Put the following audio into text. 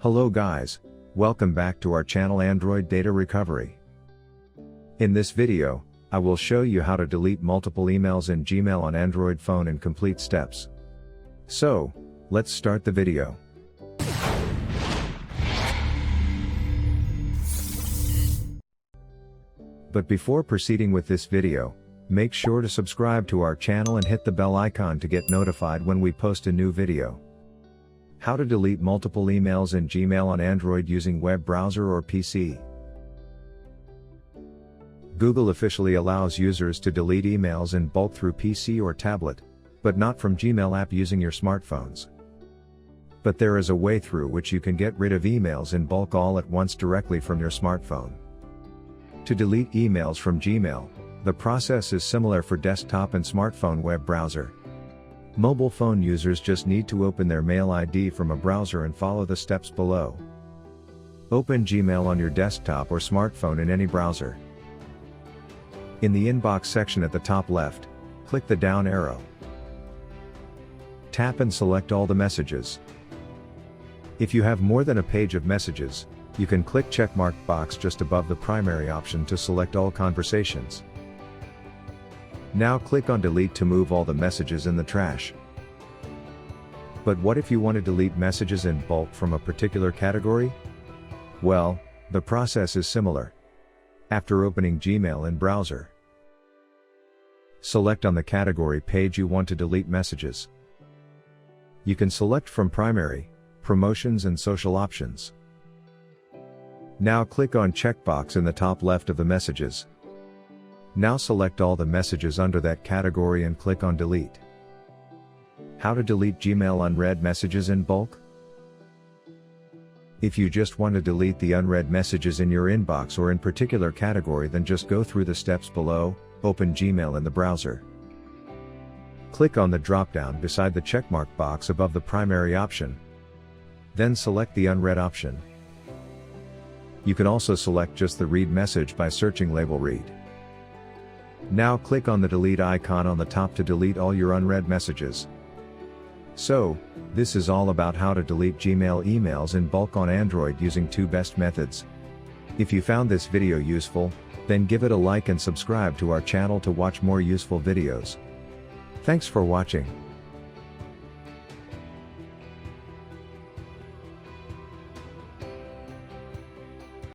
Hello guys, welcome back to our channel Android Data Recovery. In this video, I will show you how to delete multiple emails in Gmail on Android phone in complete steps. So, let's start the video. But before proceeding with this video, make sure to subscribe to our channel and hit the bell icon to get notified when we post a new video. How to delete multiple emails in Gmail on Android using web browser or PC. Google officially allows users to delete emails in bulk through PC or tablet, but not from Gmail app using your smartphones. But there is a way through which you can get rid of emails in bulk all at once directly from your smartphone. To delete emails from Gmail, the process is similar for desktop and smartphone web browser. Mobile phone users just need to open their Mail ID from a browser and follow the steps below. Open Gmail on your desktop or smartphone in any browser. In the inbox section at the top left, click the down arrow. Tap and select all the messages. If you have more than a page of messages, you can click checkmark box just above the primary option to select all conversations. Now click on delete to move all the messages in the trash. But what if you want to delete messages in bulk from a particular category? Well, the process is similar. After opening Gmail in browser, select on the category page you want to delete messages. You can select from primary, promotions and social options. Now click on checkbox in the top left of the messages. Now select all the messages under that category and click on delete. How to delete Gmail unread messages in bulk? If you just want to delete the unread messages in your inbox or in particular category, then just go through the steps below, open Gmail in the browser. Click on the drop-down beside the checkmark box above the primary option. Then select the unread option. You can also select just the read message by searching label read. Now click on the delete icon on the top to delete all your unread messages. So, this is all about how to delete Gmail emails in bulk on Android using two best methods. If you found this video useful, then give it a like and subscribe to our channel to watch more useful videos. Thanks for watching.